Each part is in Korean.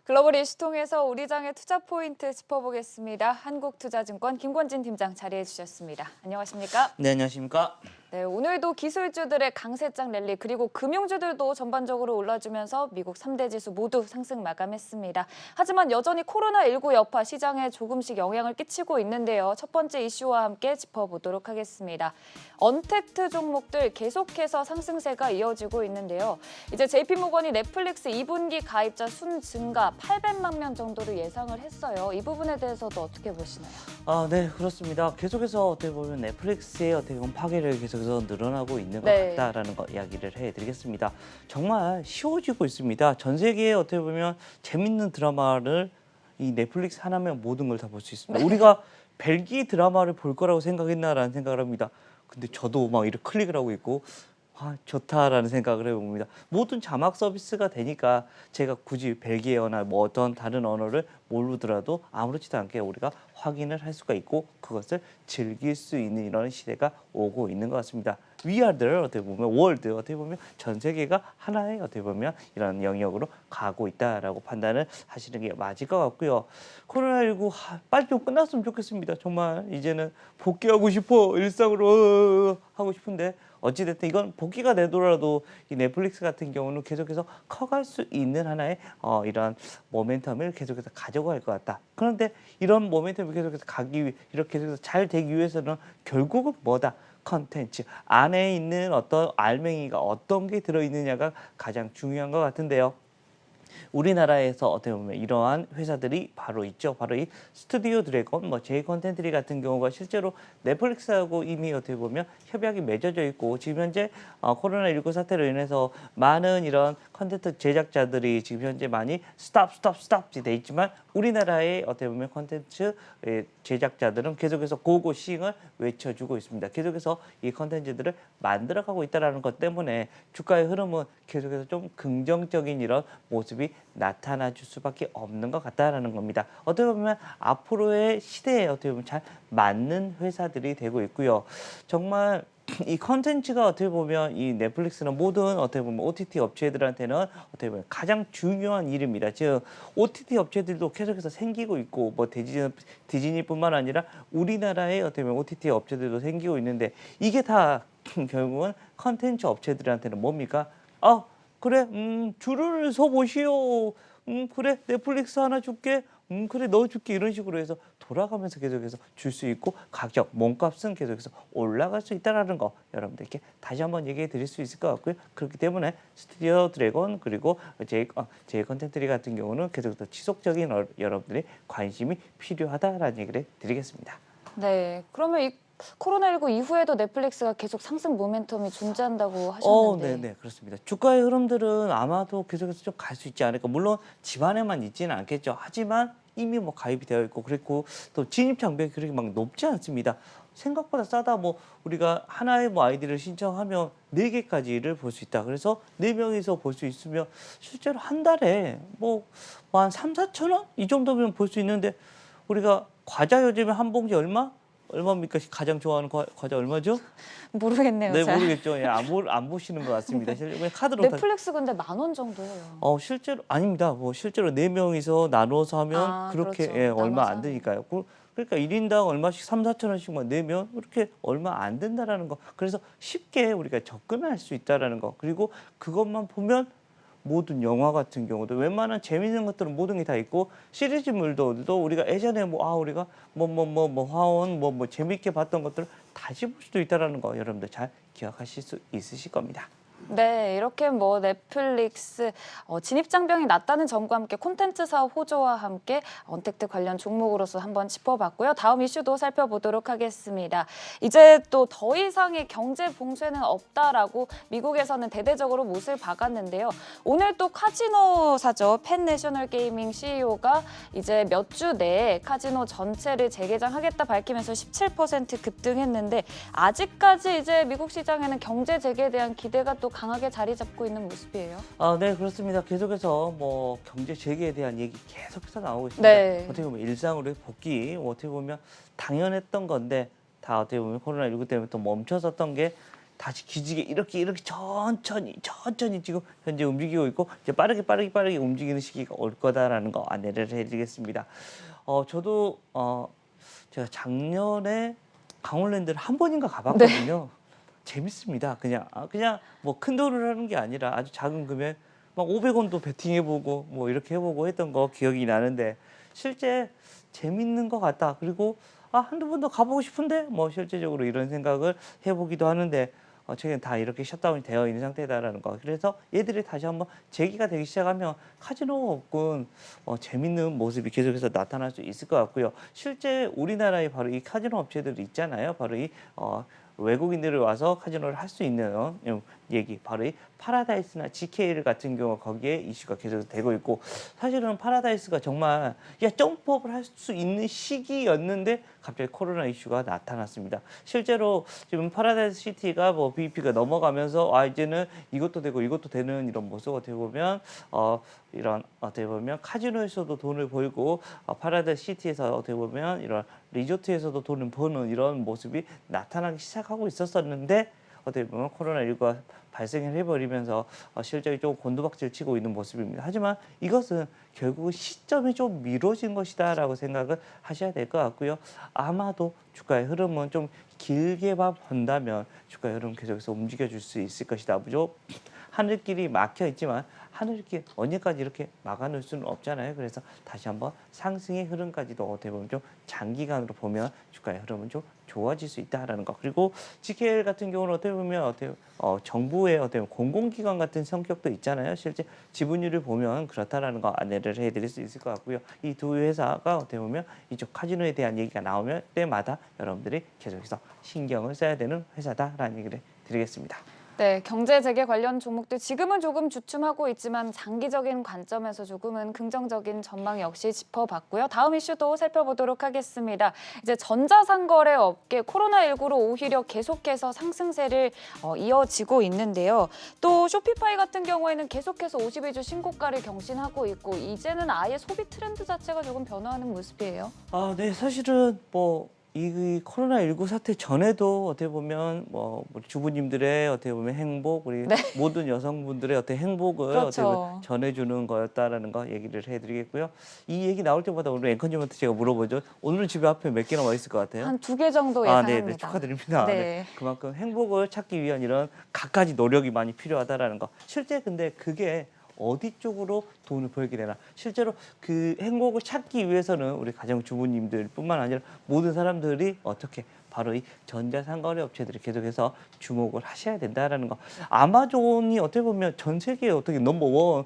글로벌 이슈 통해서 우리 장의 투자 포인트 짚어보겠습니다. 한국투자증권 김권진 팀장 자리해 주셨습니다. 안녕하십니까? 네, 안녕하십니까? 네, 오늘도 기술주들의 강세장 랠리 그리고 금융주들도 전반적으로 올라주면서 미국 3대 지수 모두 상승 마감했습니다. 하지만 여전히 코로나19 여파 시장에 조금씩 영향을 끼치고 있는데요. 첫 번째 이슈와 함께 짚어보도록 하겠습니다. 언택트 종목들 계속해서 상승세가 이어지고 있는데요. 이제 JP모건이 넷플릭스 2분기 가입자 순 증가 800만 명 정도로 예상을 했어요. 이 부분에 대해서도 어떻게 보시나요? 네, 그렇습니다. 계속해서 어떻게 보면 넷플릭스의 어떻게 보면 파괴를 계속해서 늘어나고 있는 것 네. 같다라는 거 이야기를 해드리겠습니다. 정말 쉬워지고 있습니다. 전 세계에 어떻게 보면 재밌는 드라마를 이 넷플릭스 하나면 모든 걸 다 볼 수 있습니다. 우리가 벨기에 드라마를 볼 거라고 생각했나라는 생각을 합니다. 근데 저도 막 이렇게 클릭을 하고 있고 좋다라는 생각을 해봅니다. 모든 자막 서비스가 되니까 제가 굳이 벨기에어나 뭐 어떤 다른 언어를 모르더라도 아무렇지도 않게 우리가 확인을 할 수가 있고 그것을 즐길 수 있는 이런 시대가 오고 있는 것 같습니다. 위아더 어떻게 보면 월드 어떻게 보면 전 세계가 하나의 어떻게 보면 이런 영역으로 가고 있다라고 판단을 하시는 게 맞을 것 같고요. 코로나19 빨리 좀 끝났으면 좋겠습니다. 정말 이제는 복귀하고 싶어 일상으로 하고 싶은데 어찌됐든 이건 복귀가 되더라도 이 넷플릭스 같은 경우는 계속해서 커갈 수 있는 하나의 이런 모멘텀을 계속해서 가져갈 것 같다. 그런데 이런 모멘텀을 계속해서 이렇게 계속해서 잘 되기 위해서는 결국은 뭐다? 컨텐츠 안에 있는 어떤 알맹이가 어떤 게 들어있느냐가 가장 중요한 것 같은데요. 우리나라에서 어떻게 보면 이러한 회사들이 바로 있죠. 바로 이 스튜디오 드래곤, 제이 컨텐트리 같은 경우가 실제로 넷플릭스하고 이미 어떻게 보면 협약이 맺어져 있고 지금 현재 코로나19 사태로 인해서 많은 이런 컨텐트 제작자들이 지금 현재 많이 스톱이 돼 있지만 우리나라의 어떻게 보면 컨텐츠 제작자들은 계속해서 고고싱을 외쳐주고 있습니다. 계속해서 이 컨텐츠들을 만들어가고 있다는 것 때문에 주가의 흐름은 계속해서 좀 긍정적인 이런 모습이 나타나 줄 수밖에 없는 것 같다라는 겁니다. 어떻게 보면 앞으로의 시대에 어떻게 보면 잘 맞는 회사들이 되고 있고요. 정말 이 컨텐츠가 어떻게 보면 이 넷플릭스는 모든 어떻게 보면 OTT 업체들한테는 어떻게 보면 가장 중요한 일입니다. 즉 OTT 업체들도 계속해서 생기고 있고 디즈니뿐만 아니라 우리나라의 어떻게 보면 OTT 업체들도 생기고 있는데 이게 다 결국은 컨텐츠 업체들한테는 뭡니까? 그래, 줄을 서 보시오. 그래, 넷플릭스 하나 줄게. 그래, 넣어줄게. 이런 식으로 해서 돌아가면서 계속해서 줄 수 있고 가격, 몸값은 계속해서 올라갈 수 있다는 거 여러분들께 다시 한번 얘기해 드릴 수 있을 것 같고요. 그렇기 때문에 스튜디오 드래곤 그리고 제이 컨텐트리 같은 경우는 계속해서 지속적인 여러분들의 관심이 필요하다라는 얘기를 드리겠습니다. 네, 그러면 이 코로나19 이후에도 넷플릭스가 계속 상승 모멘텀이 존재한다고 하셨는데. 네, 그렇습니다. 주가의 흐름들은 아마도 계속해서 좀 갈 수 있지 않을까. 물론 집안에만 있지는 않겠죠. 하지만 이미 가입이 되어 있고 그리고 또 진입 장벽이 그렇게 막 높지 않습니다. 생각보다 싸다. 우리가 하나의 아이디를 신청하면 4개까지를 볼 수 있다. 그래서 4명이서 볼 수 있으면 실제로 한 달에 한 3-4천 원? 이 정도면 볼 수 있는데 우리가 과자 요즘에 한 봉지 얼마입니까? 가장 좋아하는 과자 얼마죠? 모르겠네요. 네, 잘. 모르겠죠. 예, 안 보시는 것 같습니다. 그냥 카드로 넷플릭스 근데 10,000원 정도예요. 실제로 아닙니다. 실제로 4명이서 나눠서 하면 그렇게 그렇죠. 얼마 나눠서 안 드니까요. 그러니까 1인당 얼마씩 3-4천 원씩만 내면 이렇게 얼마 안 된다라는 거. 그래서 쉽게 우리가 접근할 수 있다라는 거. 그리고 그것만 보면 모든 영화 같은 경우도 웬만한 재밌는 것들은 모든 게 다 있고 시리즈물도 우리가 예전에 우리가 화원 재밌게 봤던 것들을 다시 볼 수도 있다라는 거 여러분들 잘 기억하실 수 있으실 겁니다. 네, 이렇게 넷플릭스 진입 장벽이 낮다는 점과 함께 콘텐츠 사업 호조와 함께 언택트 관련 종목으로서 한번 짚어봤고요. 다음 이슈도 살펴보도록 하겠습니다. 이제 또 더 이상의 경제 봉쇄는 없다라고 미국에서는 대대적으로 못을 박았는데요. 오늘 또 카지노사죠. 펜 내셔널 게이밍 CEO가 이제 몇 주 내에 카지노 전체를 재개장하겠다 밝히면서 17% 급등했는데 아직까지 이제 미국 시장에는 경제 재개에 대한 기대가 또 강하게 자리 잡고 있는 모습이에요. 네, 그렇습니다. 계속해서 경제 재개에 대한 얘기 계속해서 나오고 있습니다. 네. 어떻게 보면 일상으로의 복귀, 어떻게 보면 당연했던 건데 다 어떻게 보면 코로나19 때문에 또 멈춰섰던 게 다시 기지개 이렇게 천천히 지금 현재 움직이고 있고 이제 빠르게 움직이는 시기가 올 거다라는 거 안내를 해드리겠습니다. 저도 제가 작년에 강원랜드를 한 번인가 가봤거든요. 재밌습니다. 그냥 뭐 큰 돈을 하는 게 아니라 아주 작은 금액 막 500원도 베팅해보고 뭐 이렇게 해보고 했던 거 기억이 나는데 실제 재밌는 것 같다. 그리고 한두 번 더 가보고 싶은데 뭐 실제적으로 이런 생각을 해보기도 하는데 최근 다 이렇게 셧다운이 되어 있는 상태다라는 거. 그래서 얘들이 다시 한번 재기가 되기 시작하면 카지노 업군 재밌는 모습이 계속해서 나타날 수 있을 것 같고요. 실제 우리나라에 바로 이 카지노 업체들이 있잖아요. 바로 이 외국인들이 와서 카지노를 할 수 있는 얘기, 바로 이 파라다이스나 GK 같은 경우 거기에 이슈가 계속 되고 있고, 사실은 파라다이스가 정말 점프업을 할 수 있는 시기였는데 갑자기 코로나 이슈가 나타났습니다. 실제로 지금 파라다이스 시티가 뭐 BEP가 넘어가면서 이제는 이것도 되고 이것도 되는 이런 모습 어떻게 보면 이런 어떻게 보면 카지노에서도 돈을 벌고 파라다이스 시티에서 어떻게 보면 이런 리조트에서도 돈을 버는 이런 모습이 나타나기 시작하고 있었는데 어떻게 보면 코로나19가 발생을 해버리면서 실적이 좀 곤두박질 치고 있는 모습입니다. 하지만 이것은 결국 시점이 좀 미뤄진 것이다라고 생각을 하셔야 될 것 같고요. 아마도 주가의 흐름은 좀 길게만 본다면 주가의 흐름 계속해서 움직여줄 수 있을 것이다. 무조 하늘길이 막혀 있지만 하늘길 언제까지 이렇게 막아놓을 수는 없잖아요. 그래서 다시 한번 상승의 흐름까지도 어떻게 보면 좀 장기간으로 보면 주가의 흐름은 좀 좋아질 수 있다라는 거. 그리고 GKL 같은 경우는 어떻게 보면 정부의 공공기관 같은 성격도 있잖아요. 실제 지분율을 보면 그렇다라는 거 안내를 해드릴 수 있을 것 같고요. 이 두 회사가 어떻게 보면 이쪽 카지노에 대한 얘기가 나오면 때마다 여러분들이 계속해서 신경을 써야 되는 회사다라는 얘기를 드리겠습니다. 네, 경제 재개 관련 종목들 지금은 조금 주춤하고 있지만 장기적인 관점에서 조금은 긍정적인 전망 역시 짚어봤고요. 다음 이슈도 살펴보도록 하겠습니다. 이제 전자상거래 업계 코로나19로 오히려 계속해서 상승세를 이어지고 있는데요. 또 쇼피파이 같은 경우에는 계속해서 52주 신고가를 경신하고 있고 이제는 아예 소비 트렌드 자체가 조금 변화하는 모습이에요. 네, 사실은 이 코로나19 사태 전에도 어떻게 보면 우리 주부님들의 어떻게 보면 행복, 우리 모든 여성분들의 어떻게 행복을 그렇죠. 어떻게 보면 전해주는 거였다라는 거 얘기를 해드리겠고요. 이 얘기 나올 때마다 우리 앵커님한테 제가 물어보죠. 오늘은 집에 앞에 몇 개나 와 있을 것 같아요? 한 2개 정도 네, 예상합니다. 축하드립니다. 네. 그만큼 행복을 찾기 위한 이런 갖가지 노력이 많이 필요하다라는 거. 실제 근데 그게 어디 쪽으로 돈을 벌게 되나. 실제로 그 행복을 찾기 위해서는 우리 가정주부님들뿐만 아니라 모든 사람들이 어떻게 바로 이 전자상거래 업체들이 계속해서 주목을 하셔야 된다라는 거. 아마존이 어떻게 보면 전 세계에 어떻게 넘버원,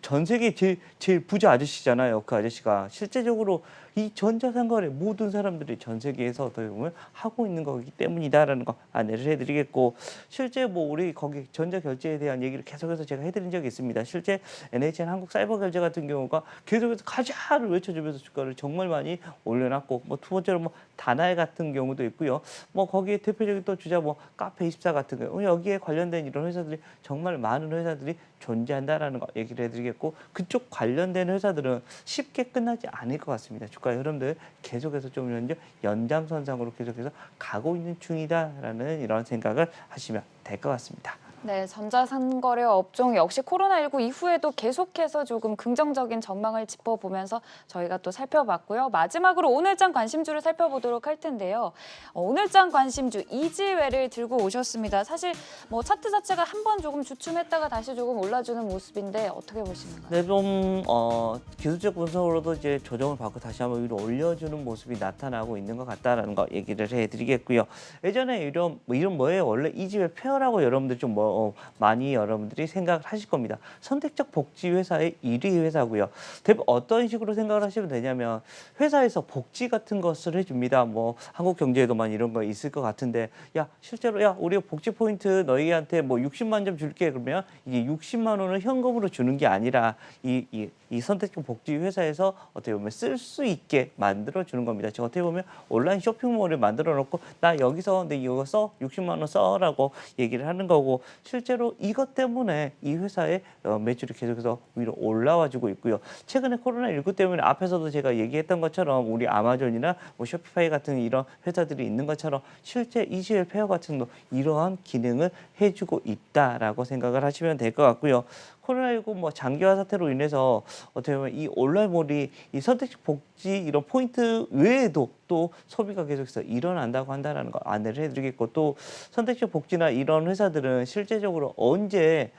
전 세계 제일 부자 아저씨잖아요. 그 아저씨가 실제적으로 이 전자상거래 모든 사람들이 전 세계에서 어떻게 보면 하고 있는 거기 때문이다라는 거 안내를 해드리겠고, 실제 우리 거기 전자결제에 대한 얘기를 계속해서 제가 해드린 적이 있습니다. 실제 NHN 한국사이버결제 같은 경우가 계속해서 가자를 외쳐주면서 주가를 정말 많이 올려놨고, 두 번째로 다나에 같은 경우도 있고요. 거기에 대표적인 또 주자 카페24 같은 경우 여기에 관련된 이런 회사들이 정말 많은 회사들이 존재한다라는 거 얘기를 해드리겠고, 그쪽 관련된 회사들은 쉽게 끝나지 않을 것 같습니다. 주가의 흐름들 계속해서 좀 현재 연장선상으로 계속해서 가고 있는 중이다라는 이런 생각을 하시면 될 것 같습니다. 네, 전자상거래 업종 역시 코로나19 이후에도 계속해서 조금 긍정적인 전망을 짚어보면서 저희가 또 살펴봤고요. 마지막으로 오늘장 관심주를 살펴보도록 할 텐데요. 오늘장 관심주 이지웨를 들고 오셨습니다. 사실 차트 자체가 한번 조금 주춤했다가 다시 조금 올라주는 모습인데 어떻게 보시는가요? 네, 좀 기술적 분석으로도 이제 조정을 받고 다시 한번 위로 올려주는 모습이 나타나고 있는 것 같다라는 거 얘기를 해드리겠고요. 예전에 이런 뭐예요? 원래 이지웨 페어라고 여러분들 좀 많이 여러분들이 생각을 하실 겁니다. 선택적 복지 회사의 1위 회사고요. 어떤 식으로 생각을 하시면 되냐면 회사에서 복지 같은 것을 해줍니다. 한국 경제에도만 이런 거 있을 것 같은데 실제로 우리 복지 포인트 너희한테 60만 점 줄게 그러면 이게 60만 원을 현금으로 주는 게 아니라 이 이 선택적 복지 회사에서 어떻게 보면 쓸 수 있게 만들어 주는 겁니다. 지금 어떻게 보면 온라인 쇼핑몰을 만들어 놓고 나 여기서 내 이거 써 60만 원 써라고 얘기를 하는 거고 실제로 이것 때문에 이 회사의 매출이 계속해서 위로 올라와 주고 있고요. 최근에 코로나19 때문에 앞에서도 제가 얘기했던 것처럼 우리 아마존이나 뭐 쇼피파이 같은 이런 회사들이 있는 것처럼 실제 이즈웰 페어 같은 도 이러한 기능을 해주고 있다라고 생각을 하시면 될 것 같고요. 코로나19 뭐 장기화 사태로 인해서 어떻게 보면 이 온라인몰이 이 선택적 복지 이런 포인트 외에도 또 소비가 계속해서 일어난다고 한다는 거 안내를 해드리겠고 또 선택적 복지나 이런 회사들은 실제적으로 언제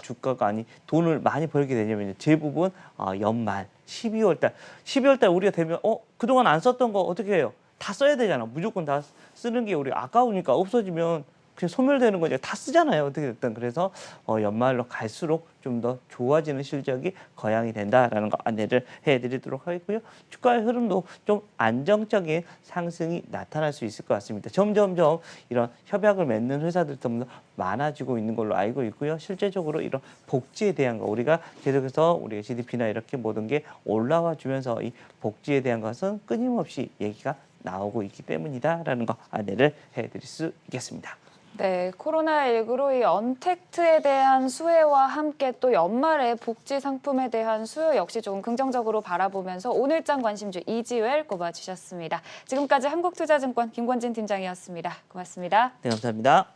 주가가 아니 돈을 많이 벌게 되냐면요. 대부분 연말 12월 달 우리가 되면 그동안 안 썼던 거 어떻게 해요? 다 써야 되잖아. 무조건 다 쓰는 게 우리 아까우니까 없어지면 그냥 소멸되는 거죠. 다 쓰잖아요. 어떻게 됐든. 그래서 연말로 갈수록 좀 더 좋아지는 실적이 거양이 된다라는 거 안내를 해드리도록 하겠고요. 주가의 흐름도 좀 안정적인 상승이 나타날 수 있을 것 같습니다. 점점점 이런 협약을 맺는 회사들이 더 많아지고 있는 걸로 알고 있고요. 실제적으로 이런 복지에 대한 거 우리가 계속해서 우리의 GDP나 이렇게 모든 게 올라와 주면서 이 복지에 대한 것은 끊임없이 얘기가 나오고 있기 때문이다라는 거 안내를 해드릴 수 있겠습니다. 네, 코로나19로 이 언택트에 대한 수혜와 함께 또 연말에 복지 상품에 대한 수요 역시 좀 긍정적으로 바라보면서 오늘장 관심주 이지웰 꼽아주셨습니다. 지금까지 한국투자증권 김권진 팀장이었습니다. 고맙습니다. 네, 감사합니다.